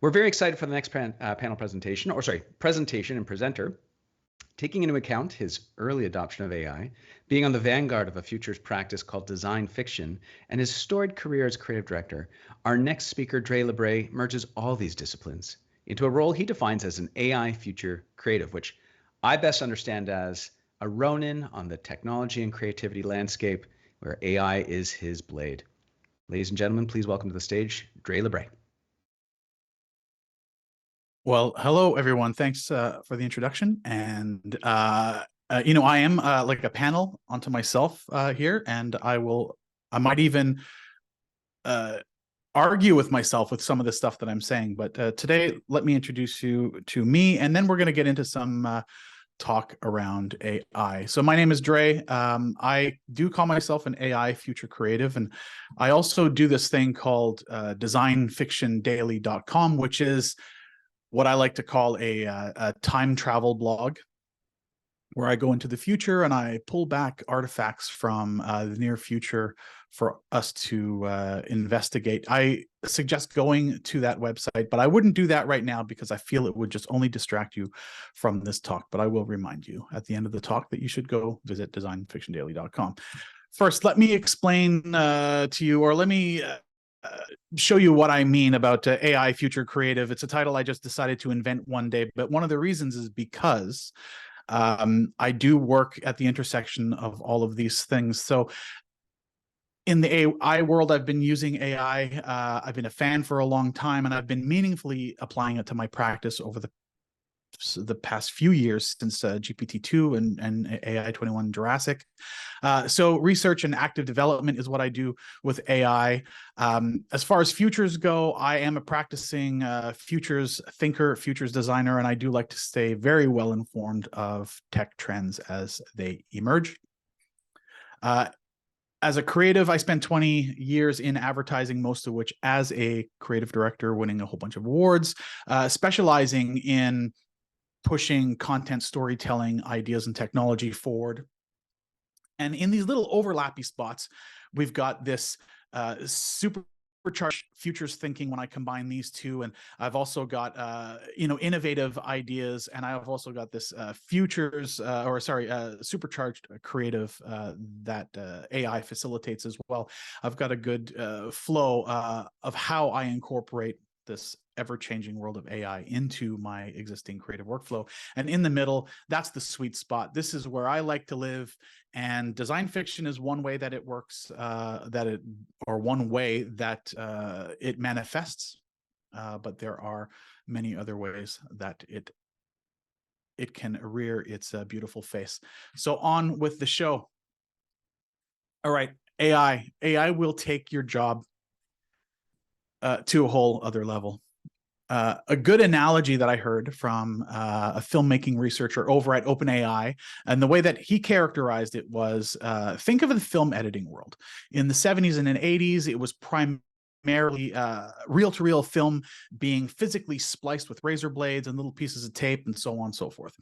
We're very excited for the next panel presentation and presenter, taking into account his early adoption of AI, being on the vanguard of a futures practice called design fiction, and his storied career as creative director. Our next speaker, Dré Labre, merges all these disciplines into a role he defines as an AI future creative, which I best understand as a Ronin on the technology and creativity landscape where AI is his blade. Ladies and gentlemen, please welcome to the stage, Dré Labre. Well, hello, everyone. Thanks for the introduction. And, I am like a panel onto myself here, and I might even argue with myself with some of the stuff that I'm saying. But today, let me introduce you to me, and then we're going to get into some talk around AI. So my name is Dré. I do call myself an AI future creative, and I also do this thing called designfictiondaily.com, which is what I like to call a time travel blog, where I go into the future and I pull back artifacts from the near future for us to investigate. I suggest going to that website, but I wouldn't do that right now because I feel it would just only distract you from this talk. But I will remind you at the end of the talk that you should go visit designfictiondaily.com. First, let me explain to you, or let me show you what I mean about AI future creative. It's a title I just decided to invent one day, but one of the reasons is because I do work at the intersection of all of these things. So in the AI world, I've been using AI. I've been a fan for a long time, and I've been meaningfully applying it to my practice over the past few years since GPT-2 and AI 21 Jurassic. So research and active development is what I do with AI. As far as futures go, I am a practicing futures thinker, futures designer, and I do like to stay very well informed of tech trends as they emerge. As a creative, I spent 20 years in advertising, most of which as a creative director, winning a whole bunch of awards, specializing in pushing content storytelling ideas and technology forward. And in these little overlappy spots, we've got this supercharged futures thinking when I combine these two. And I've also got, innovative ideas. And I've also got this supercharged creative that AI facilitates as well. I've got a good flow of how I incorporate this ever-changing world of AI into my existing creative workflow. And in the middle, that's the sweet spot. This is where I like to live, and design fiction is one way that it works, one way that it manifests. But there are many other ways that it can rear its beautiful face. So on with the show. All right, AI. AI will take your job to a whole other level. A good analogy that I heard from a filmmaking researcher over at OpenAI, and the way that he characterized it was, think of the film editing world. In the 70s and 80s, it was primarily reel-to-reel film being physically spliced with razor blades and little pieces of tape and so on and so forth.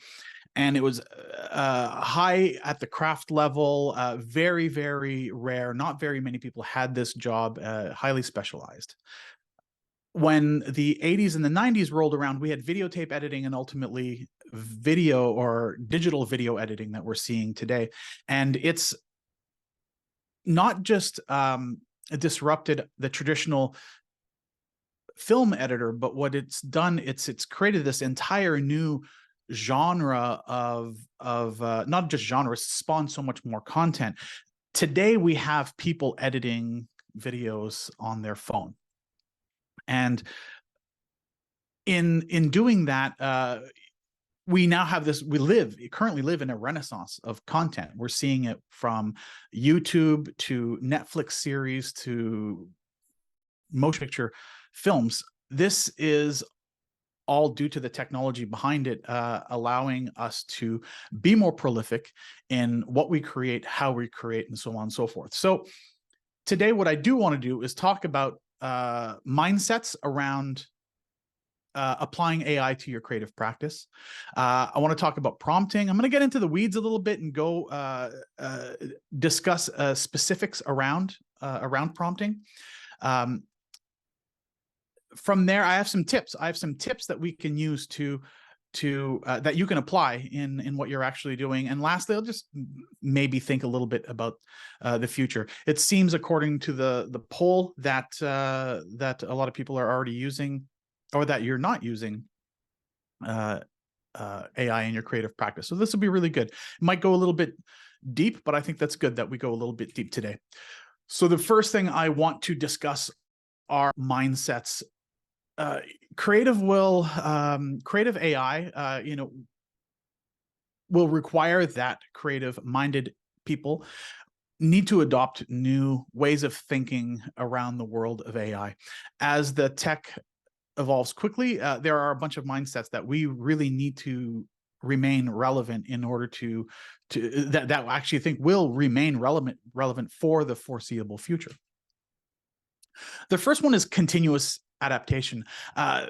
And it was high at the craft level, very, very rare. Not very many people had this job, highly specialized. When the 80s and the 90s rolled around, we had videotape editing and ultimately video or digital video editing that we're seeing today. And it's not just disrupted the traditional film editor, but what it's done, it's created this entire new genre of not just genre, it's spawned so much more content. Today, we have people editing videos on their phone. And in doing that, we now have this, we currently live in a renaissance of content. We're seeing it from YouTube to Netflix series to motion picture films. This is all due to the technology behind it, allowing us to be more prolific in what we create, how we create, and so on and so forth. So today, what I do want to do is talk about mindsets around applying AI to your creative practice. I want to talk about prompting. I'm going to get into the weeds a little bit and go discuss specifics around prompting. from there, I have some tips. I have some tips that we can use to that you can apply in what you're actually doing. And lastly, I'll just maybe think a little bit about the future. It seems, according to the poll, that that a lot of people are already using, or that you're not using AI in your creative practice. So this will be really good. It might go a little bit deep, but I think that's good that we go a little bit deep today. So the first thing I want to discuss are mindsets. Creative AI, will require that creative-minded people need to adopt new ways of thinking around the world of AI. As the tech evolves quickly, there are a bunch of mindsets that we really need to remain relevant in order to that I actually think will remain relevant for the foreseeable future. The first one is continuous adaptation.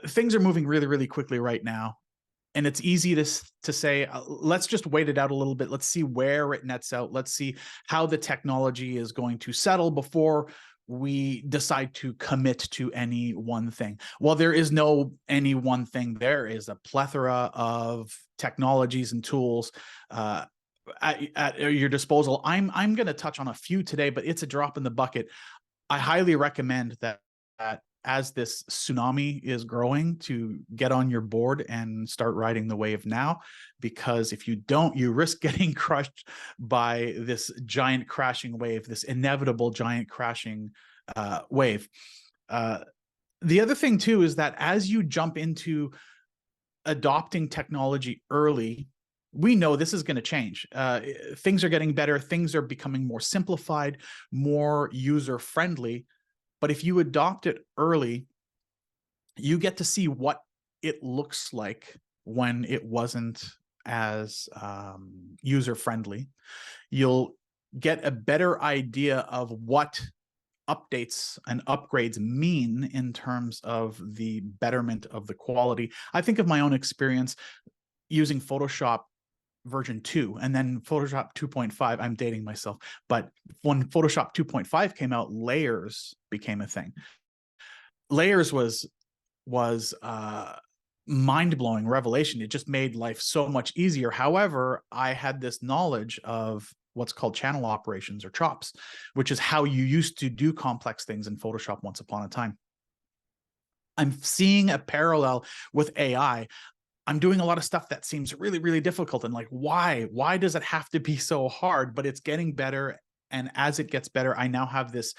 Things are moving really, really quickly right now. And it's easy to say, let's just wait it out a little bit. Let's see where it nets out. Let's see how the technology is going to settle before we decide to commit to any one thing. Well, there is no any one thing. There is a plethora of technologies and tools at your disposal. I'm going to touch on a few today, but it's a drop in the bucket. I highly recommend that as this tsunami is growing, to get on your board and start riding the wave now, because if you don't, you risk getting crushed by this giant crashing wave, this inevitable giant crashing wave. The other thing too is that as you jump into adopting technology early, we know this is going to change. Things are getting better. Things are becoming more simplified, more user-friendly. But if you adopt it early, you get to see what it looks like when it wasn't as user-friendly. You'll get a better idea of what updates and upgrades mean in terms of the betterment of the quality. I think of my own experience using Photoshop version 2 and then Photoshop 2.5. I'm dating myself, but when Photoshop 2.5 came out, layers became a thing. Layers was mind-blowing revelation. It just made life so much easier. However, I had this knowledge of what's called channel operations, or chops, which is how you used to do complex things in Photoshop once upon a time. I'm seeing a parallel with AI. I'm doing a lot of stuff that seems really, really difficult. And like, why? Why does it have to be so hard? But it's getting better. And as it gets better, I now have this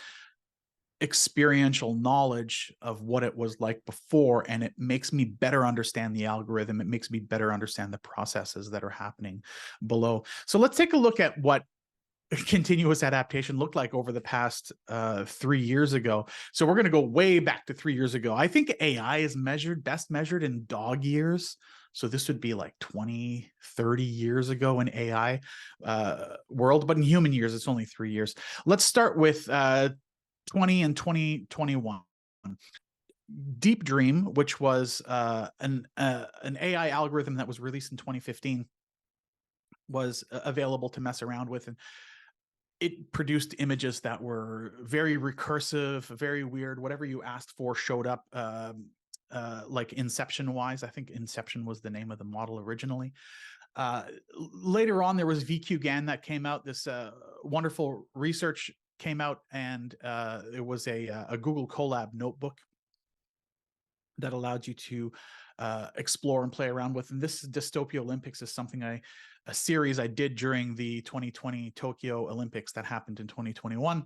experiential knowledge of what it was like before. And it makes me better understand the algorithm. It makes me better understand the processes that are happening below. So let's take a look at what continuous adaptation looked like over the past 3 years ago. So we're going to go way back to 3 years ago. I think AI is best measured in dog years. So this would be like 20, 30 years ago in AI world, but in human years, it's only 3 years. Let's start with 20 and 2021. Deep Dream, which was an AI algorithm that was released in 2015, was available to mess around with. And it produced images that were very recursive, very weird. Whatever you asked for showed up, like Inception-wise. I think Inception was the name of the model originally. Later on, there was VQGAN that came out. This wonderful research came out, and it was a Google Colab notebook that allowed you to explore and play around with. And this Dystopia Olympics is something a series I did during the 2020 Tokyo Olympics that happened in 2021.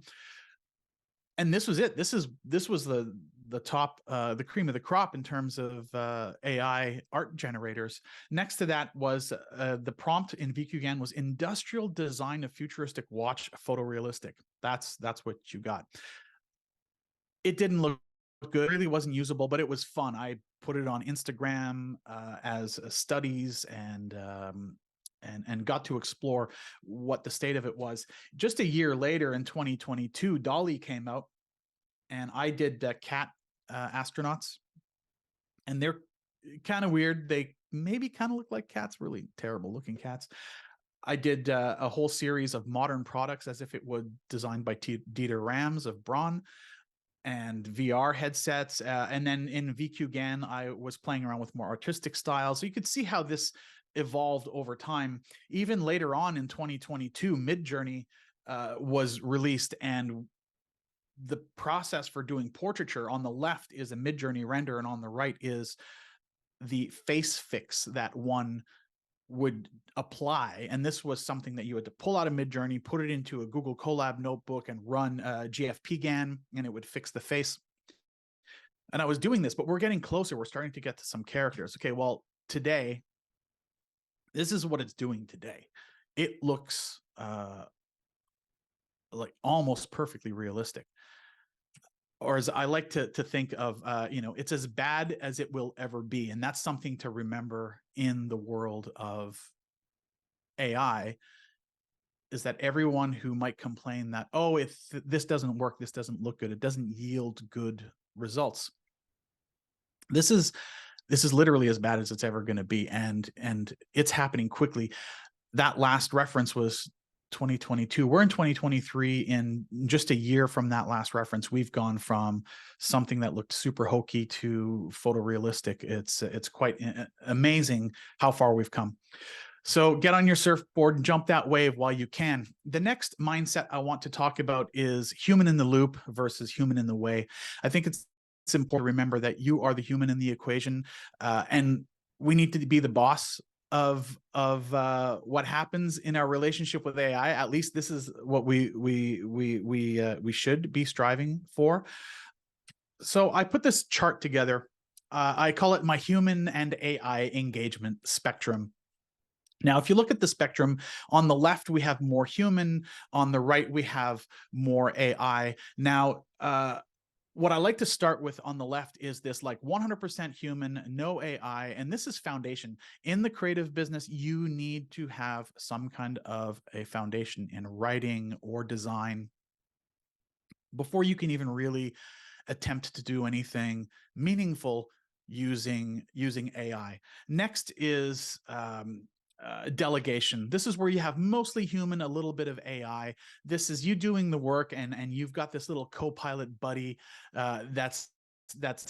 And this was it. This was the top, the cream of the crop in terms of AI art generators. Next to that was the prompt in VQGAN was industrial design of futuristic watch photorealistic. That's what you got. It didn't look good. It really wasn't usable, but it was fun. I put it on Instagram as studies and got to explore what the state of it was. Just a year later, in 2022, DALL-E came out, and I did cat astronauts, and they're kind of weird. They maybe kind of look like cats, really terrible looking cats. I did a whole series of modern products as if it was designed by Dieter Rams of Braun. and VR headsets. And then in VQGAN, I was playing around with more artistic styles. So you could see how this evolved over time. Even later on in 2022, Midjourney was released, and the process for doing portraiture on the left is a Midjourney render, and on the right is the face fix that one would apply. And this was something that you had to pull out of Midjourney, put it into a Google Colab notebook, and run GFPGAN, and it would fix the face. And I was doing this, but we're getting closer. We're starting to get to some characters. Okay, well, today, this is what it's doing today. It looks like almost perfectly realistic. Or as I like to think of, it's as bad as it will ever be. And that's something to remember in the world of AI, is that everyone who might complain that, oh, if this doesn't work, this doesn't look good, it doesn't yield good results. This is literally as bad as it's ever going to be. And it's happening quickly. That last reference was 2022. We're in 2023. In just a year from that last reference, we've gone from something that looked super hokey to photorealistic. It's quite amazing how far we've come. So get on your surfboard and jump that wave while you can. The next mindset I want to talk about is human in the loop versus human in the way. I think it's important to remember that you are the human in the equation, and we need to be the boss of what happens in our relationship with AI. At least this is what we should be striving for. So I put this chart together. I call it my human and AI engagement spectrum. Now, if you look at the spectrum, on the left, we have more human. On the right, we have more AI. Now, what I like to start with on the left is this like 100% human, no AI. And this is foundation. In the creative business, you need to have some kind of a foundation in writing or design before you can even really attempt to do anything meaningful using AI. Next is delegation. This is where you have mostly human, a little bit of AI. This is you doing the work, and you've got this little co-pilot buddy that's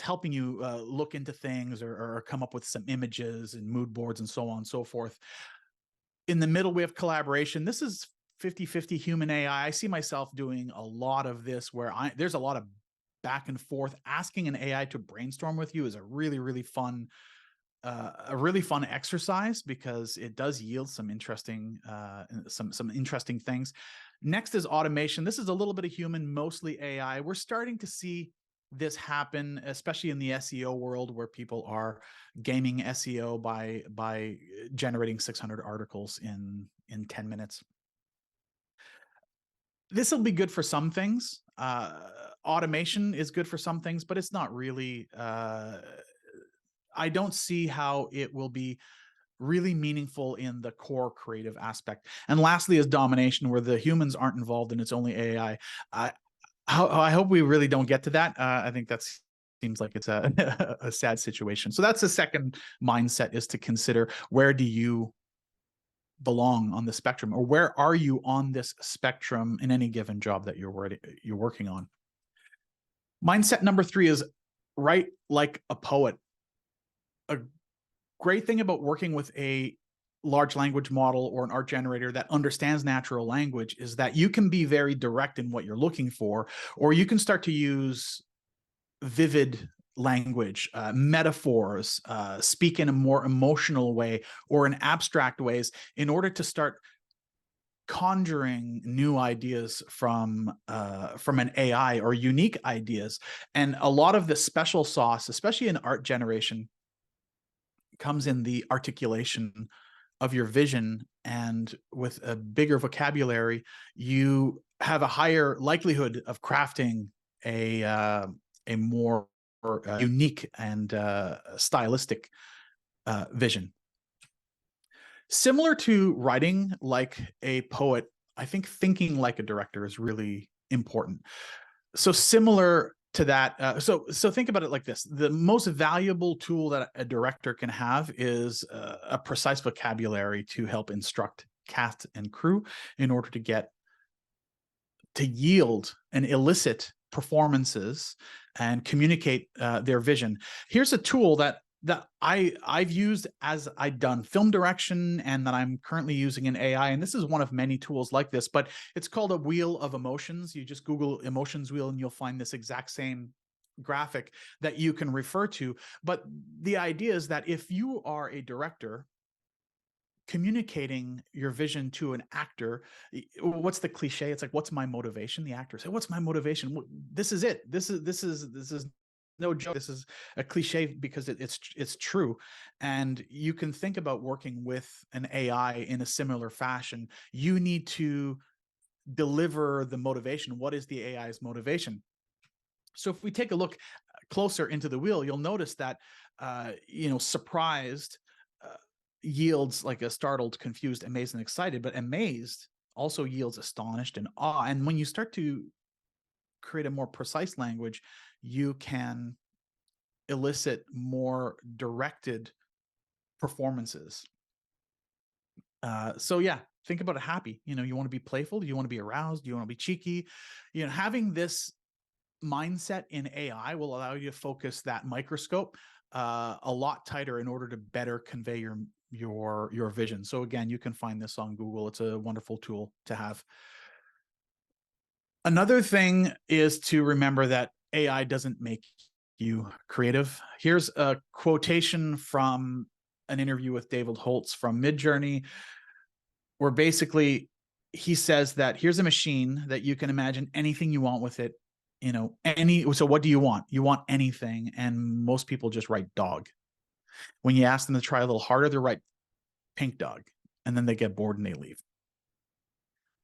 helping you look into things or come up with some images and mood boards and so on and so forth. In the middle, we have collaboration. This is 50-50 human AI. I see myself doing a lot of this where there's a lot of back and forth. Asking an AI to brainstorm with you is a really fun exercise, because it does yield some interesting interesting things. Next is automation. This is a little bit of human, mostly AI. We're starting to see this happen, especially in the SEO world, where people are gaming SEO by generating 600 articles in 10 minutes. This will be good for some things. Automation is good for some things, but it's not really. I don't see how it will be really meaningful in the core creative aspect. And lastly is domination, where the humans aren't involved and it's only AI. I hope we really don't get to that. I think that seems like it's a sad situation. So that's the second mindset, is to consider, where do you belong on the spectrum, or where are you on this spectrum in any given job that you're working on. Mindset number 3 is write like a poet. A great thing about working with a large language model or an art generator that understands natural language is that you can be very direct in what you're looking for, or you can start to use vivid language, metaphors, speak in a more emotional way or in abstract ways, in order to start conjuring new ideas from an AI, or unique ideas. And a lot of the special sauce, especially in art generation, comes in the articulation of your vision. And with a bigger vocabulary, you have a higher likelihood of crafting a more unique and stylistic vision. Similar to writing like a poet, I think thinking like a director is really important. So similar to that, so think about it like this: the most valuable tool that a director can have is a precise vocabulary to help instruct cast and crew in order to yield and elicit performances and communicate their vision. Here's a tool that I've used as I've done film direction, and that I'm currently using in AI. And this is one of many tools like this, but it's called a wheel of emotions. You just Google emotions wheel and you'll find this exact same graphic that you can refer to. But the idea is that if you are a director communicating your vision to an actor, what's the cliche? It's like, what's my motivation? The actor say, what's my motivation? This is it. This is no joke. This is a cliche because it's true. And you can think about working with an AI in a similar fashion. You need to deliver the motivation. What is the AI's motivation? So if we take a look closer into the wheel, you'll notice that surprised yields like a startled, confused, amazed, and excited, but amazed also yields astonished and awe. And when you start to create a more precise language, you can elicit more directed performances. So yeah, think about a happy. You want to be playful. Do you want to be aroused? Do you want to be cheeky? Having this mindset in AI will allow you to focus that microscope a lot tighter in order to better convey your vision. So again, you can find this on Google. It's a wonderful tool to have. Another thing is to remember that AI doesn't make you creative. Here's a quotation from an interview with David Holtz from Midjourney, where basically he says that here's a machine that you can imagine anything you want with it. So what do you want? You want anything. And most people just write dog. When you ask them to try a little harder, they write pink dog, and then they get bored and they leave.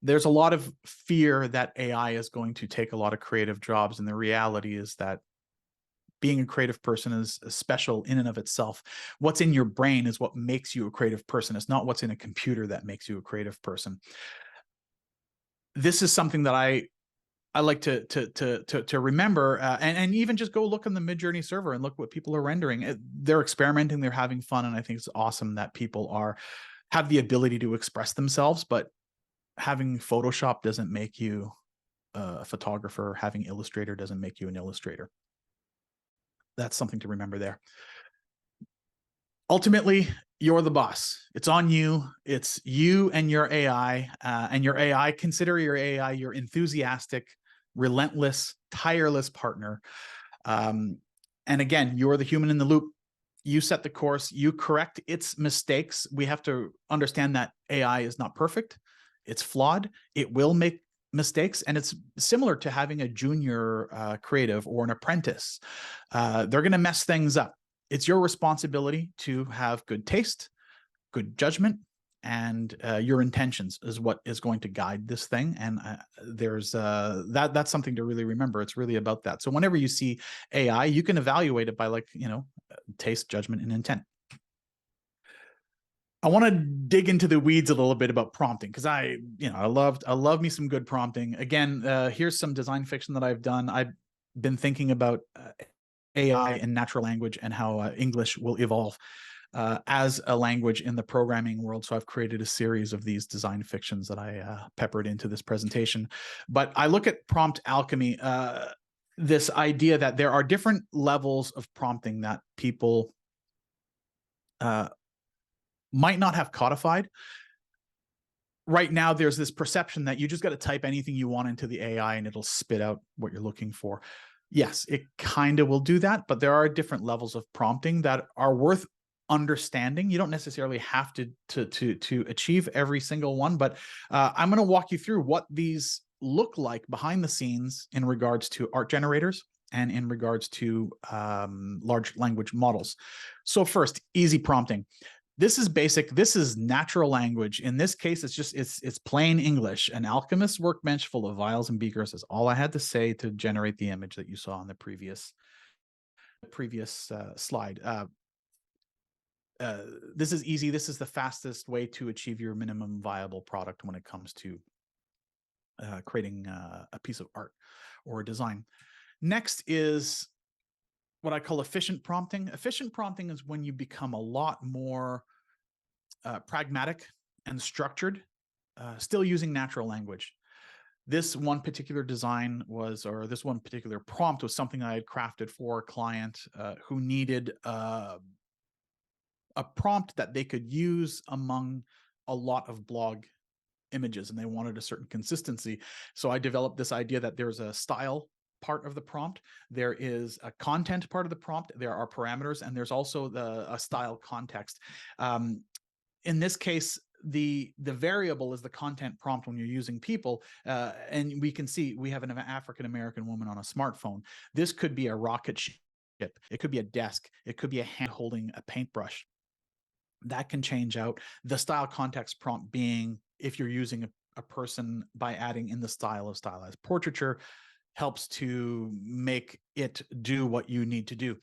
There's a lot of fear that AI is going to take a lot of creative jobs. And the reality is that being a creative person is special in and of itself. What's in your brain is what makes you a creative person. It's not what's in a computer that makes you a creative person. This is something that I like to remember, and even just go look on the Midjourney server and look what people are rendering. They're experimenting, they're having fun, and I think it's awesome that people have the ability to express themselves. But having Photoshop doesn't make you a photographer. Having Illustrator doesn't make you an illustrator. That's something to remember there. Ultimately, you're the boss. It's on you. It's you and your AI. And your AI, consider your AI your enthusiastic, relentless, tireless partner. And again, you're the human in the loop. You set the course. You correct its mistakes. We have to understand that AI is not perfect. It's flawed. It will make mistakes, and it's similar to having a junior creative or an apprentice. They're going to mess things up. It's your responsibility to have good taste, good judgment, and your intentions is what is going to guide this thing. And that's something to really remember. It's really about that. So whenever you see AI, you can evaluate it by taste, judgment, and intent. I want to dig into the weeds a little bit about prompting, because I love me some good prompting. Again, here's some design fiction that I've done. I've been thinking about AI and natural language and how English will evolve as a language in the programming world. So I've created a series of these design fictions that I peppered into this presentation. But I look at prompt alchemy, this idea that there are different levels of prompting that people might not have codified. Right now, there's this perception that you just got to type anything you want into the AI and it'll spit out what you're looking for. Yes, it kind of will do that, but there are different levels of prompting that are worth understanding. You don't necessarily have to achieve every single one, but I'm going to walk you through what these look like behind the scenes in regards to art generators and in regards to large language models. So first, easy prompting. This is basic. This is natural language. In this case, it's plain English. An alchemist's workbench full of vials and beakers is all I had to say to generate the image that you saw on the previous slide. This is easy. This is the fastest way to achieve your minimum viable product when it comes to creating a piece of art or a design. Next is what I call efficient prompting. Efficient prompting is when you become a lot more pragmatic and structured, still using natural language. This one particular design was, or this one particular prompt was something I had crafted for a client who needed a prompt that they could use among a lot of blog images, and they wanted a certain consistency. So I developed this idea that there's a style part of the prompt, there is a content part of the prompt, there are parameters, and there's also a style context. In this case, the variable is the content prompt when you're using people, and we can see we have an African American woman on a smartphone. This could be a rocket ship, it could be a desk, it could be a hand holding a paintbrush. That can change out. The style context prompt being if you're using a person, by adding in the style of stylized portraiture, helps to make it do what you need to do.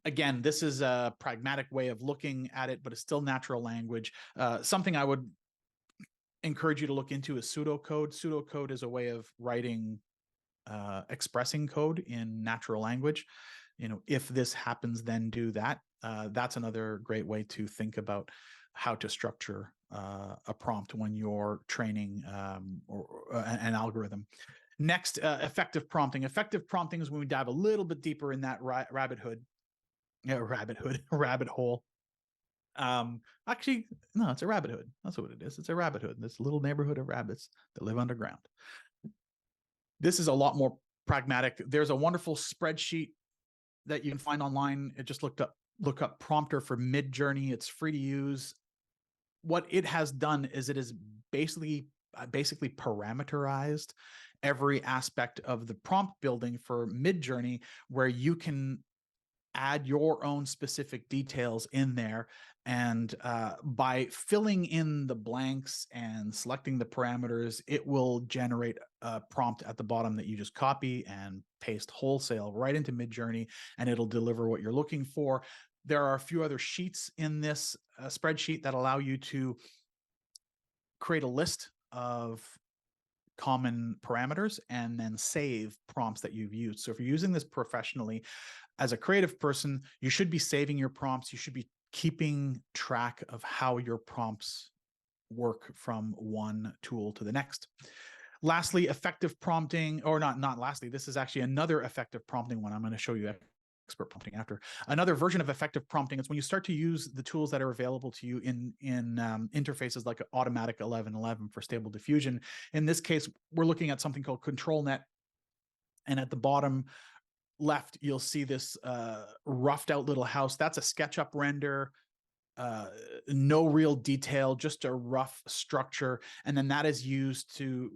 Again, this is a pragmatic way of looking at it, but it's still natural language. Something I would encourage you to look into is pseudocode. Pseudocode is a way of writing, expressing code in natural language. You know, if this happens, then do that. That's another great way to think about how to structure a prompt when you're training an algorithm. Next, effective prompting. Effective prompting is when we dive a little bit deeper in that rabbit hole. Actually, no, it's a rabbit hood. That's what it is. It's a rabbit hood. This little neighborhood of rabbits that live underground. This is a lot more pragmatic. There's a wonderful spreadsheet that you can find online. It just look up prompter for Midjourney. It's free to use. What it has done is it is basically parameterized every aspect of the prompt building for Midjourney, where you can add your own specific details in there. And by filling in the blanks and selecting the parameters, it will generate a prompt at the bottom that you just copy and paste wholesale right into Midjourney, and it'll deliver what you're looking for. There are a few other sheets in this spreadsheet that allow you to create a list of common parameters and then save prompts that you've used. So if you're using this professionally as a creative person, you should be saving your prompts. You should be keeping track of how your prompts work from one tool to the next. Lastly, effective prompting, or not lastly, this is actually another effective prompting one. I'm going to show you expert prompting after. Another version of effective prompting is when you start to use the tools that are available to you in interfaces like Automatic 1111 for Stable Diffusion. In this case, we're looking at something called ControlNet, and at the bottom left, you'll see this roughed out little house. That's a SketchUp render. No real detail, just a rough structure, and then that is used to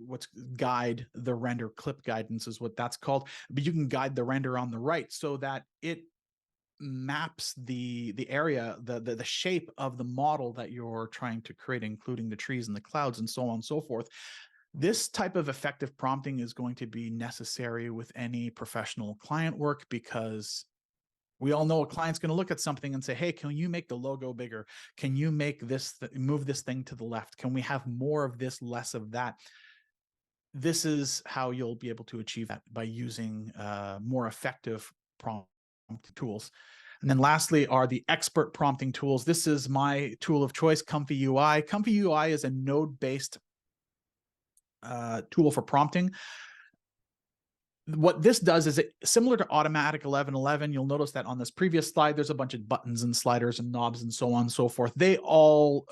guide the render. Clip guidance is what that's called. But you can guide the render on the right so that it maps the area, the shape of the model that you're trying to create, including the trees and the clouds and so on and so forth. This type of effective prompting is going to be necessary with any professional client work, because we all know a client's going to look at something and say, hey, can you make the logo bigger? Can you make this, move this thing to the left? Can we have more of this, less of that? This is how you'll be able to achieve that, by using more effective prompt tools. And then lastly are the expert prompting tools. This is my tool of choice, Comfy UI. Comfy UI is a node-based tool for prompting. What this does is, it similar to Automatic 1111. You'll notice that on this previous slide, there's a bunch of buttons and sliders and knobs and so on and so forth. They all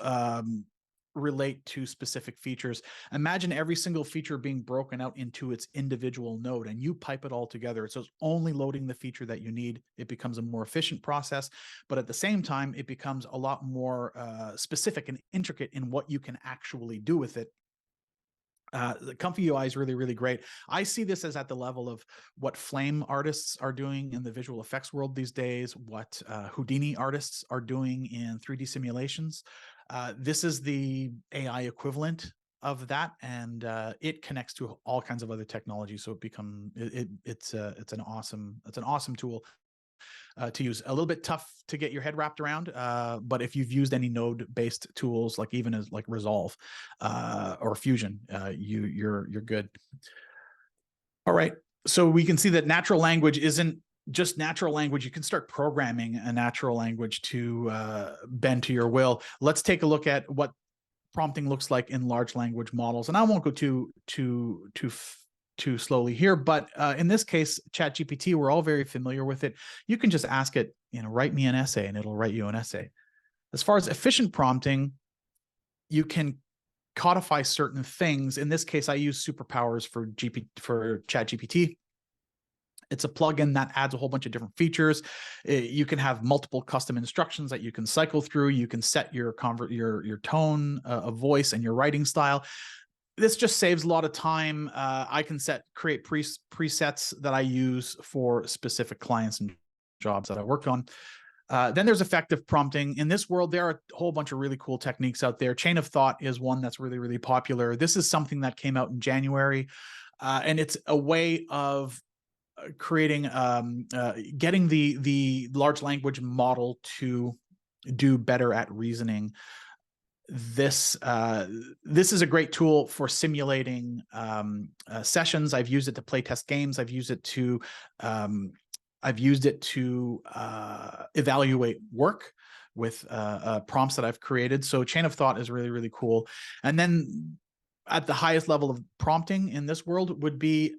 relate to specific features. Imagine every single feature being broken out into its individual node, and you pipe it all together. So it's only loading the feature that you need. It becomes a more efficient process, but at the same time, it becomes a lot more specific and intricate in what you can actually do with it. The Comfy UI is really, really great. I see this as at the level of what Flame artists are doing in the visual effects world these days, what Houdini artists are doing in 3D simulations. This is the AI equivalent of that, and it connects to all kinds of other technologies. So it's an awesome tool to use. A little bit tough to get your head wrapped around, but if you've used any node-based tools, like even as like Resolve or Fusion, you're good. All right, so we can see that natural language isn't just natural language. You can start programming a natural language to bend to your will. Let's take a look at what prompting looks like in large language models. And I won't go too slowly here, but in this case, ChatGPT, we're all very familiar with it. You can just ask it, write me an essay, and it'll write you an essay. As far as efficient prompting, you can codify certain things. In this case, I use superpowers for ChatGPT. It's a plugin that adds a whole bunch of different features. You can have multiple custom instructions that you can cycle through. You can set your tone of voice and your writing style. This just saves a lot of time. I can create presets that I use for specific clients and jobs that I work on. Then there's effective prompting. In this world, there are a whole bunch of really cool techniques out there. Chain of thought is one that's really, really popular. This is something that came out in January, and it's a way of creating, getting the large language model to do better at reasoning. This is a great tool for simulating sessions. I've used it to play test games. I've used it to evaluate work with prompts that I've created. So chain of thought is really, really cool. And then at the highest level of prompting in this world would be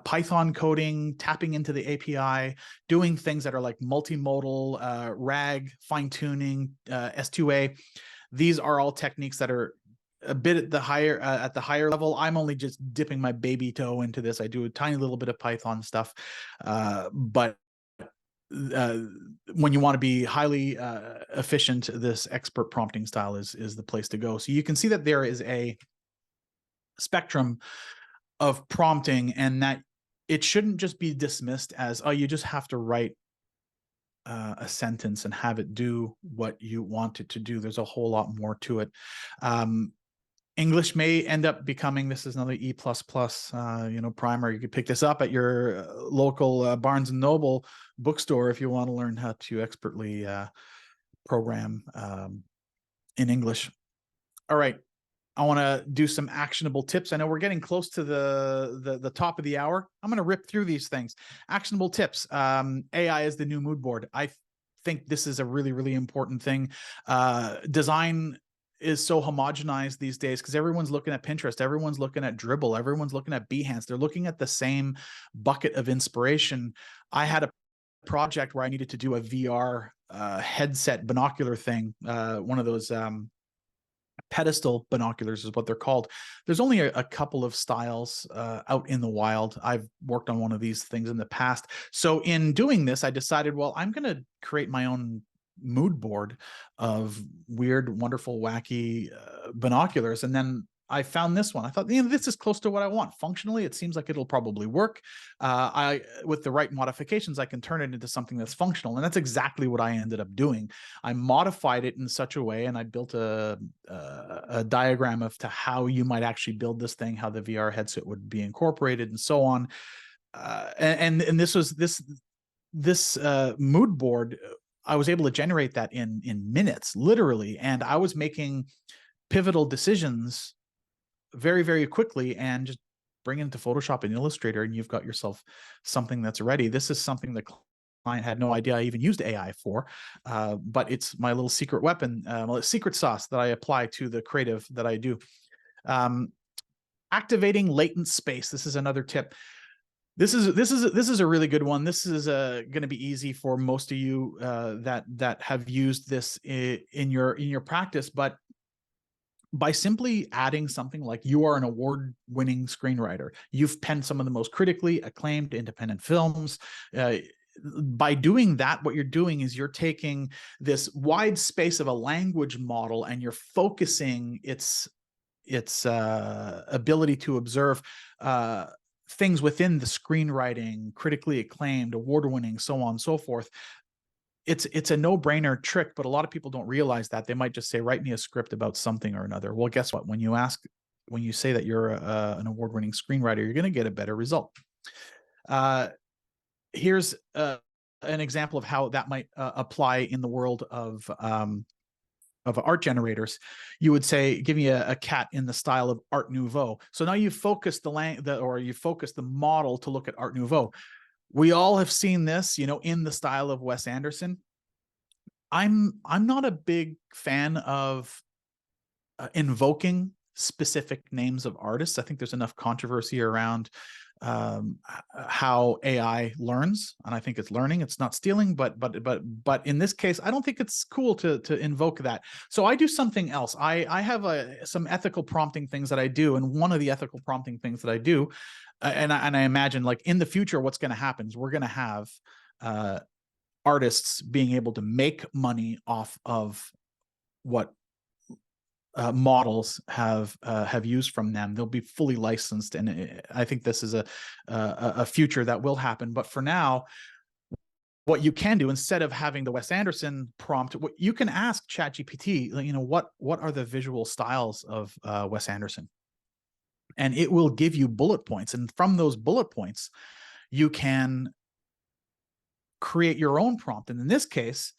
Python coding, tapping into the API, doing things that are like multimodal, RAG, fine-tuning, S2A. These are all techniques that are a bit at the higher level. I'm only just dipping my baby toe into this. I do a tiny little bit of Python stuff, but when you want to be highly efficient, this expert prompting style is the place to go. So you can see that there is a spectrum of prompting, and that it shouldn't just be dismissed as, oh, you just have to write a sentence and have it do what you want it to do. There's a whole lot more to it. English may end up becoming, this is another E++, primer. You could pick this up at your local Barnes & Noble bookstore if you want to learn how to expertly program in English. All right. I want to do some actionable tips. I know we're getting close to the top of the hour. I'm going to rip through these things. Actionable tips. AI is the new mood board. I think this is a really, really important thing. Design is so homogenized these days because everyone's looking at Pinterest, everyone's looking at Dribbble, everyone's looking at Behance. They're looking at the same bucket of inspiration. I had a project where I needed to do a VR headset binocular thing, one of those pedestal binoculars is what they're called. There's only a couple of styles out in the wild. I've worked on one of these things in the past. So in doing this, I decided, well, I'm going to create my own mood board of weird, wonderful, wacky binoculars. And then I found this one. I thought, this is close to what I want. Functionally, it seems like it'll probably work. With the right modifications, I can turn it into something that's functional. And that's exactly what I ended up doing. I modified it in such a way, and I built a diagram of to how you might actually build this thing, how the VR headset would be incorporated, and so on. And this was this mood board. I was able to generate that in minutes, literally, and I was making pivotal decisions very, very quickly, and just bring it into Photoshop and Illustrator, and you've got yourself something that's ready. This is something the client had no idea I even used AI for, but it's my little secret weapon, secret sauce that I apply to the creative that I do. Activating latent space. This is another tip. This is a really good one. This is going to be easy for most of you that have used this in your practice, but by simply adding something like, you are an award-winning screenwriter, you've penned some of the most critically acclaimed independent films. By doing that, what you're doing is you're taking this wide space of a language model and you're focusing its ability to observe things within the screenwriting, critically acclaimed, award-winning, so on and so forth. It's a no-brainer trick, but a lot of people don't realize that. They might just say, write me a script about something or another. Well, guess what? When you say that you're an award-winning screenwriter, you're going to get a better result. Here's an example of how that might apply in the world of art generators. You would say, give me a cat in the style of Art Nouveau. So now you focus the model to look at Art Nouveau. We all have seen this, in the style of Wes Anderson. I'm not a big fan of invoking specific names of artists. I think there's enough controversy around how AI learns, and I think it's learning, it's not stealing. But in this case, I don't think it's cool to invoke that. So I do something else. I have some ethical prompting things that I do, and one of the ethical prompting things that I do, and I imagine like in the future, what's going to happen is we're going to have artists being able to make money off of what models have used from them. They'll be fully licensed, and I think this is a future that will happen. But for now, what you can do, instead of having the Wes Anderson prompt, what you can ask ChatGPT, what are the visual styles of Wes Anderson, and it will give you bullet points, and from those bullet points, you can create your own prompt. And in this case,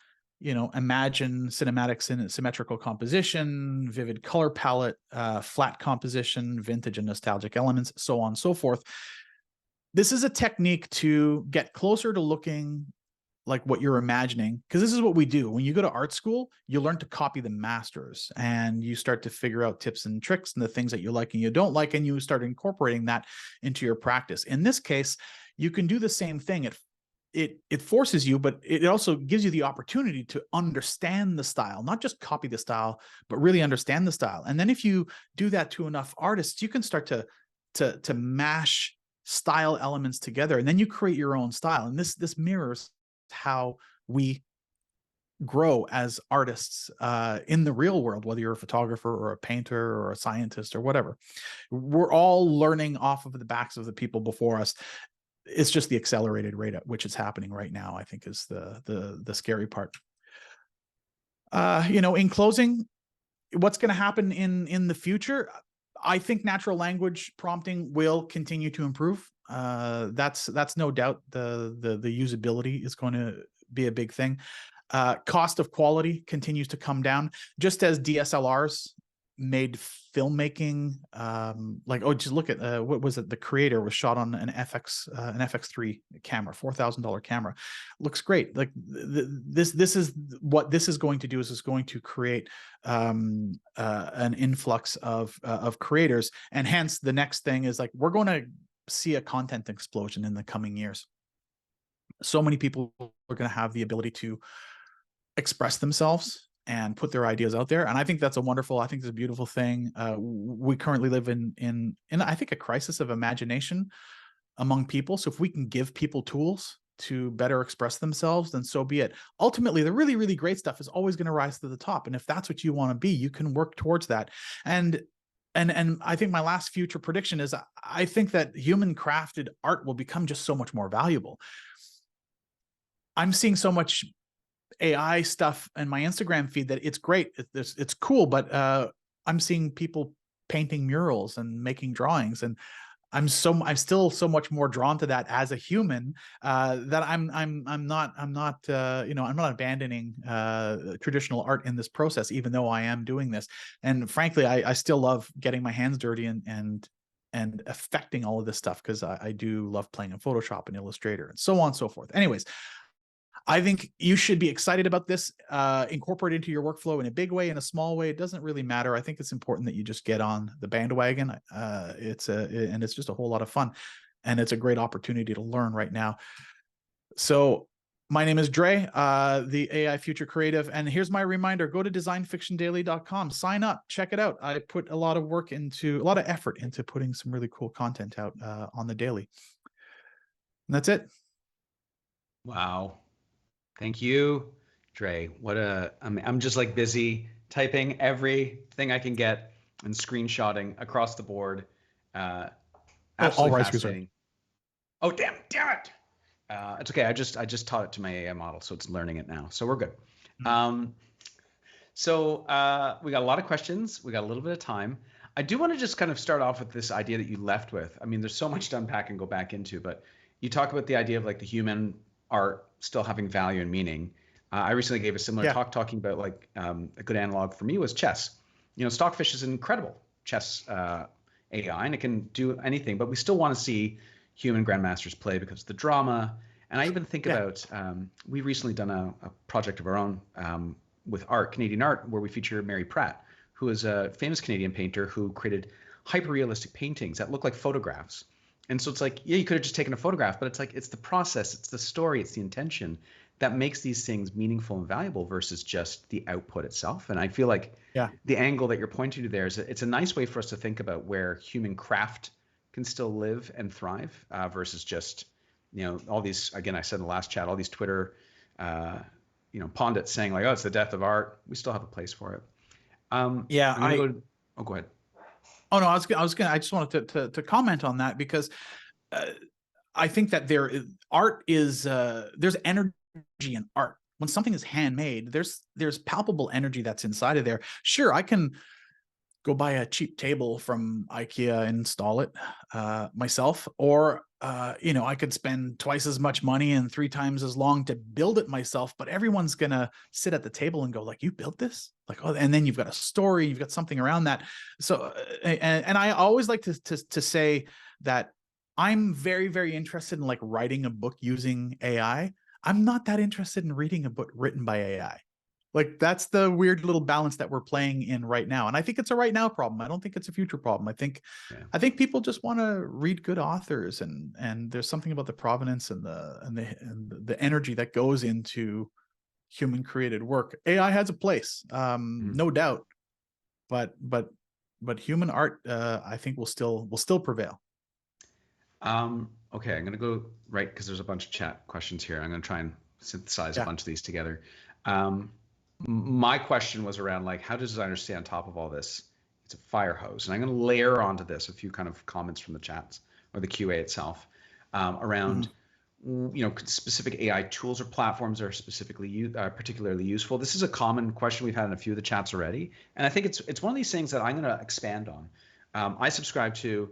imagine cinematic symmetrical composition, vivid color palette, flat composition, vintage and nostalgic elements, so on and so forth. This is a technique to get closer to looking like what you're imagining, because this is what we do. When you go to art school, you learn to copy the masters, and you start to figure out tips and tricks and the things that you like and you don't like, and you start incorporating that into your practice. In this case, you can do the same thing. It forces you, but it also gives you the opportunity to understand the style, not just copy the style, but really understand the style. And then if you do that to enough artists, you can start to mash style elements together, and then you create your own style. And this mirrors how we grow as artists in the real world, whether you're a photographer or a painter or a scientist or whatever. We're all learning off of the backs of the people before us. It's just the accelerated rate at which it's happening right now, I think, is the scary part. In closing, what's going to happen in the future? I think natural language prompting will continue to improve. That's no doubt. The usability is going to be a big thing. Cost of quality continues to come down, just as DSLRs made filmmaking just look at what was it? The Creator was shot on an FX3 camera, $4,000 camera. Looks great. Like this is what this is going to do, is going to create an influx of creators, and hence the next thing is like we're going to see a content explosion in the coming years. So many people are going to have the ability to express themselves and put their ideas out there. And I think that's I think it's a beautiful thing. We currently live in I think a crisis of imagination among people. So if we can give people tools to better express themselves, then so be it. Ultimately, the really, really great stuff is always going to rise to the top. And if that's what you want to be, you can work towards that. And I think my last future prediction is I think that human crafted art will become just so much more valuable. I'm seeing so much AI stuff in my Instagram feed that it's great. It's cool, but I'm seeing people painting murals and making drawings, and I'm still so much more drawn to that as a human that I'm not abandoning traditional art in this process, even though I am doing this. And frankly, I still love getting my hands dirty and affecting all of this stuff, because I do love playing in Photoshop and Illustrator and so on and so forth. Anyways, I think you should be excited about this, incorporate it into your workflow in a big way, in a small way. It doesn't really matter. I think it's important that you just get on the bandwagon. It's just a whole lot of fun, and it's a great opportunity to learn right now. So my name is Dré, the AI Future Creative. And here's my reminder: go to designfictiondaily.com, sign up, check it out. I put a lot of effort into putting some really cool content out on the daily. And that's it. Wow. Thank you, Dré. I'm just like busy typing everything I can get and screenshotting across the board. Absolutely fascinating. Oh, damn it. It's okay. I just taught it to my AI model, so it's learning it now. So we're good. So we got a lot of questions. We got a little bit of time. I do want to just kind of start off with this idea that you left with. I mean, there's so much to unpack and go back into, but you talk about the idea of like the human art still having value and meaning. I recently gave a similar talk talking about like a good analog for me was chess. Stockfish is an incredible chess AI, and it can do anything, but we still want to see human grandmasters play because of the drama. And I even think about, we recently done a project of our own with art, Canadian art, where we feature Mary Pratt, who is a famous Canadian painter who created hyper-realistic paintings that look like photographs. And so it's like, yeah, you could have just taken a photograph, but it's like, it's the process, it's the story, it's the intention that makes these things meaningful and valuable versus just the output itself. And I feel like Yeah. the angle that you're pointing to there is it's a nice way for us to think about where human craft can still live and thrive versus just, all these, again, I said in the last chat, all these Twitter, pundits saying like, oh, it's the death of art. We still have a place for it. Yeah. I'm going to go to, oh, go ahead. Oh no, I just wanted to comment on that because I think that art is there's energy in art. When something is handmade, there's palpable energy that's inside of there. Sure, I can go buy a cheap table from IKEA and install it myself, or I could spend twice as much money and 3 times as long to build it myself. But everyone's gonna sit at the table and go like, "You built this?" Like, oh, and then you've got a story, you've got something around that. So, and I always like to say that I'm very, very interested in like writing a book using AI. I'm not that interested in reading a book written by AI. Like that's the weird little balance that we're playing in right now. And I think it's a right now problem. I don't think it's a future problem. I think people just want to read good authors, and there's something about the provenance and the energy that goes into human created work. AI has a place, no doubt, but human art, I think will still prevail. Okay, I'm going to go right because there's a bunch of chat questions here. I'm going to try and synthesize a bunch of these together. My question was around like, how does designers stay on top of all this? It's a fire hose. And I'm going to layer onto this a few kind of comments from the chats or the QA itself around, specific AI tools or platforms that are specifically particularly useful. This is a common question we've had in a few of the chats already. And I think it's one of these things that I'm going to expand on. I subscribe to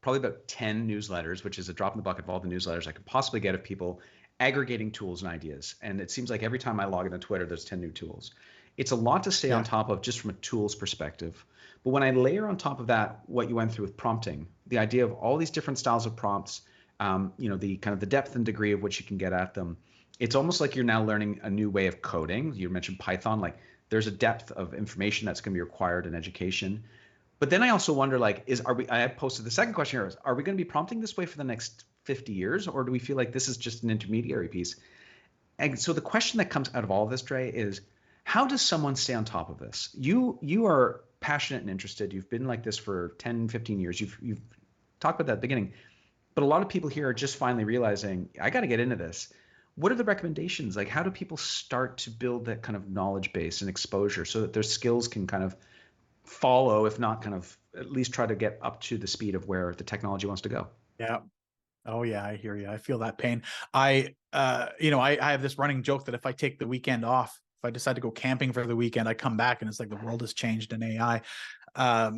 probably about 10 newsletters, which is a drop in the bucket of all the newsletters I could possibly get of people aggregating tools and ideas. And it seems like every time I log into Twitter, there's 10 new tools. It's a lot to stay on top of just from a tools perspective. But when I layer on top of that, what you went through with prompting, the idea of all these different styles of prompts, the kind of the depth and degree of which you can get at them, it's almost like you're now learning a new way of coding. You mentioned Python, like there's a depth of information that's going to be required in education. But then I also wonder, like, I posted the second question here, are we going to be prompting this way for the next 50 years, or do we feel like this is just an intermediary piece? And so the question that comes out of all of this, Dré, is how does someone stay on top of this? You are passionate and interested. You've been like this for 10, 15 years. You've talked about that at the beginning. But a lot of people here are just finally realizing, I got to get into this. What are the recommendations? Like, how do people start to build that kind of knowledge base and exposure so that their skills can kind of follow, if not kind of at least try to get up to the speed of where the technology wants to go? Yeah. Oh yeah, I hear you. I feel that pain. I have this running joke that if I take the weekend off, if I decide to go camping for the weekend, I come back and it's like the world has changed in AI. A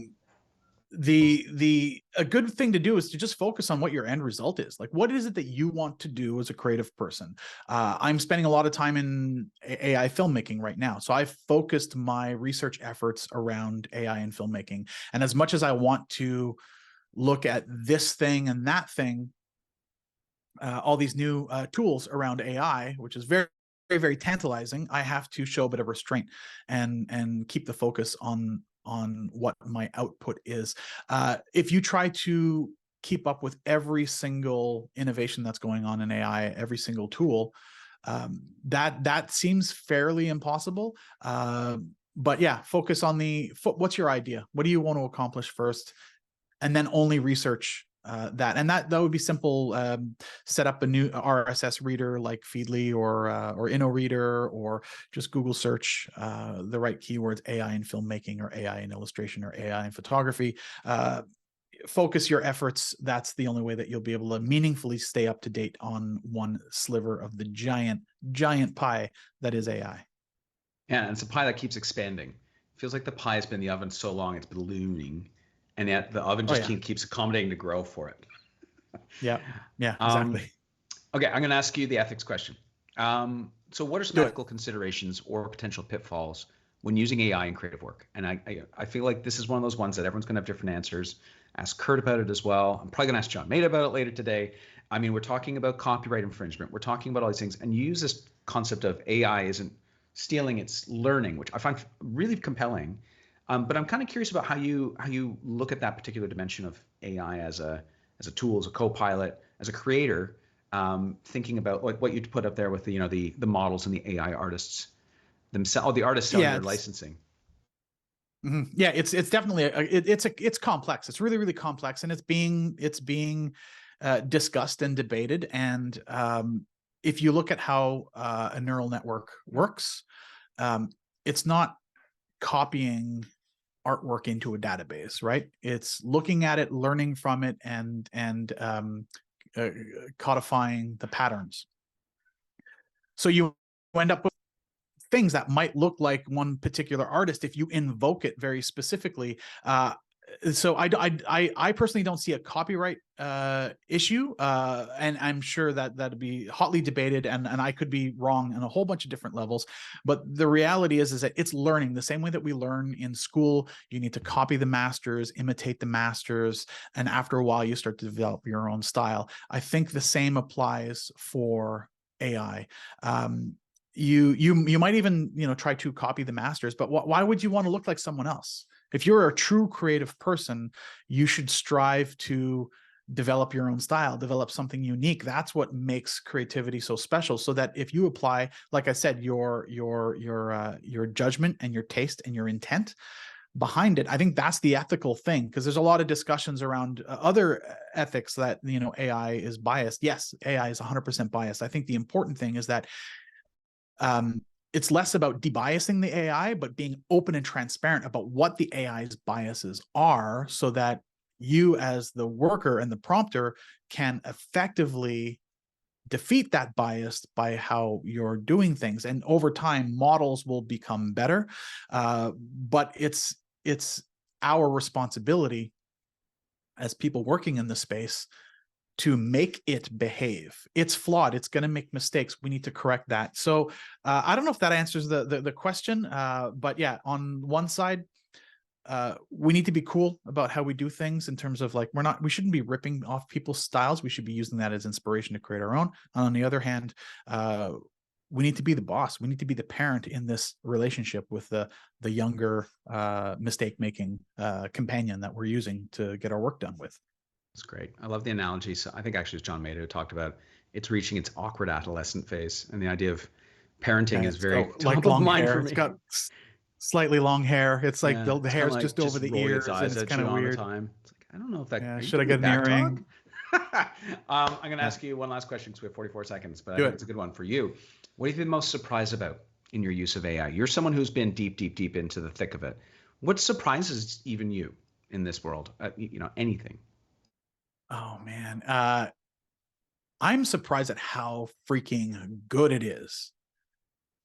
good thing to do is to just focus on what your end result is. Like, what is it that you want to do as a creative person? I'm spending a lot of time in AI filmmaking right now. So I've focused my research efforts around AI and filmmaking. And as much as I want to look at this thing and that thing, all these new tools around AI, which is very, very, very tantalizing, I have to show a bit of restraint and keep the focus on what my output is. If you try to keep up with every single innovation that's going on in AI, every single tool, that seems fairly impossible. But yeah, focus on what's your idea? What do you want to accomplish first? And then only research that. And that would be simple. Set up a new RSS reader like Feedly or InnoReader, or just Google search the right keywords, AI in filmmaking or AI in illustration or AI in photography. Focus your efforts. That's the only way that you'll be able to meaningfully stay up to date on one sliver of the giant pie that is AI. Yeah, and it's a pie that keeps expanding. It feels like the pie has been in the oven so long it's ballooning, and yet the oven just keeps accommodating to grow for it. Yeah, exactly. Okay, I'm going to ask you the ethics question. So what are some ethical considerations or potential pitfalls when using AI in creative work? And I feel like this is one of those ones that everyone's going to have different answers. Ask Kurt about it as well. I'm probably going to ask John Maida about it later today. I mean, we're talking about copyright infringement. We're talking about all these things. And you use this concept of AI isn't stealing, it's learning, which I find really compelling. But I'm kind of curious about how you look at that particular dimension of AI as a tool, as a co-pilot, as a creator. Thinking about like what you put up there with the models and the AI artists themselves, the artists selling Yeah, their licensing. yeah, it's definitely it's complex. It's really complex, and it's being discussed and debated. And if you look at how a neural network works, it's not copying artwork into a database, right? It's looking at it, learning from it, and codifying the patterns. So you end up with things that might look like one particular artist if you invoke it very specifically. So I personally don't see a copyright issue, and I'm sure that that'd be hotly debated, and I could be wrong on a whole bunch of different levels. But the reality is that it's learning the same way that we learn in school. You need to copy the masters, imitate the masters, and after a while, you start to develop your own style. I think the same applies for AI. You might even try to copy the masters, but why would you want to look like someone else? If you're a true creative person, you should strive to develop your own style, develop something unique. That's what makes creativity so special. So that if you apply, like I said, your judgment and your taste and your intent behind it, I think that's the ethical thing, because there's a lot of discussions around other ethics that AI is biased. Yes, AI is 100% biased. I think the important thing is that it's less about debiasing the AI, but being open and transparent about what the AI's biases are, so that you as the worker and the prompter can effectively defeat that bias by how you're doing things. And over time, models will become better, but it's our responsibility as people working in the space to make it behave. It's flawed. It's going to make mistakes. We need to correct that. So I don't know if that answers the question, but yeah, on one side, we need to be cool about how we do things in terms of like, we shouldn't be ripping off people's styles. We should be using that as inspiration to create our own. On the other hand, we need to be the boss. We need to be the parent in this relationship with the younger mistake-making companion that we're using to get our work done with. That's great. I love the analogy. So I think actually it's John Mayer who talked about it's reaching its awkward adolescent phase, and the idea of parenting is very top of mind for me. It's got slightly long hair. It's like the hair's like just over the ears, and it's kind of weird. It's like, I don't know if that. Should I get an earring? I'm going to ask you one last question because we have 44 seconds, but I think it's a good one for you. What have you been most surprised about in your use of AI? You're someone who's been deep into the thick of it. What surprises even you in this world? Anything. Oh man, I'm surprised at how freaking good it is.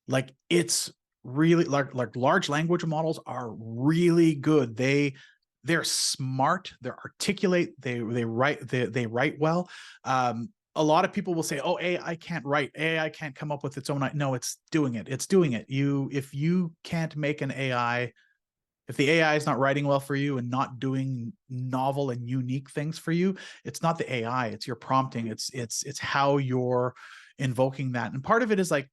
Like, it's really like large language models are really good. They're smart, they're articulate, they write well. A lot of people will say, "Oh, AI can't write. AI can't come up with its own." No, it's doing it. It's doing it. If you can't make an AI, if the AI is not writing well for you and not doing novel and unique things for you, it's not the AI, it's your prompting. It's how you're invoking that. And part of it is like,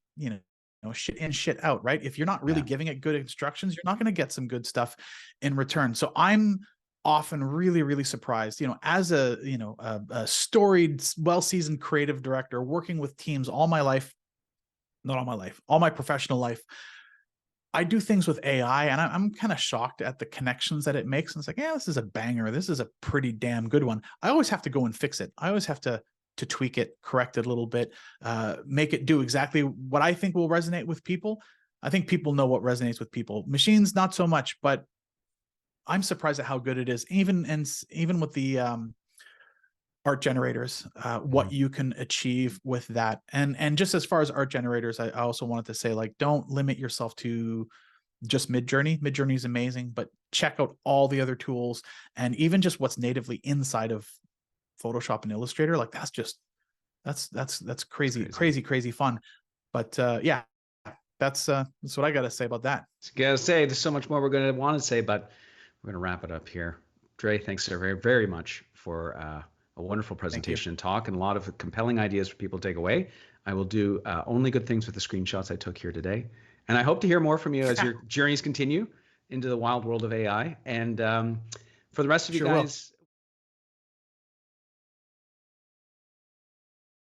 shit in, shit out, right? If you're not really giving it good instructions, you're not going to get some good stuff in return. So I'm often really surprised, as a storied, well-seasoned creative director working with teams all my life, not all my life, all my professional life. I do things with AI, and I'm kind of shocked at the connections that it makes. And it's like, yeah, this is a banger. This is a pretty damn good one. I always have to go and fix it. I always have to tweak it, correct it a little bit, make it do exactly what I think will resonate with people. I think people know what resonates with people. Machines, not so much, but I'm surprised at how good it is. Even with the art generators, what you can achieve with that. And just as far as art generators, I also wanted to say, like, don't limit yourself to just Midjourney. Midjourney is amazing, but check out all the other tools, and even just what's natively inside of Photoshop and Illustrator. Like, that's crazy fun. But yeah, that's what I got to say about that. I gotta say, there's so much more we're going to want to say, but we're going to wrap it up here. Dré, thanks so very, very much for a wonderful presentation and talk, and a lot of compelling ideas for people to take away. I will do only good things with the screenshots I took here today, and I hope to hear more from you as your journeys continue. into the wild world of AI. And for the rest of you Sure will. guys,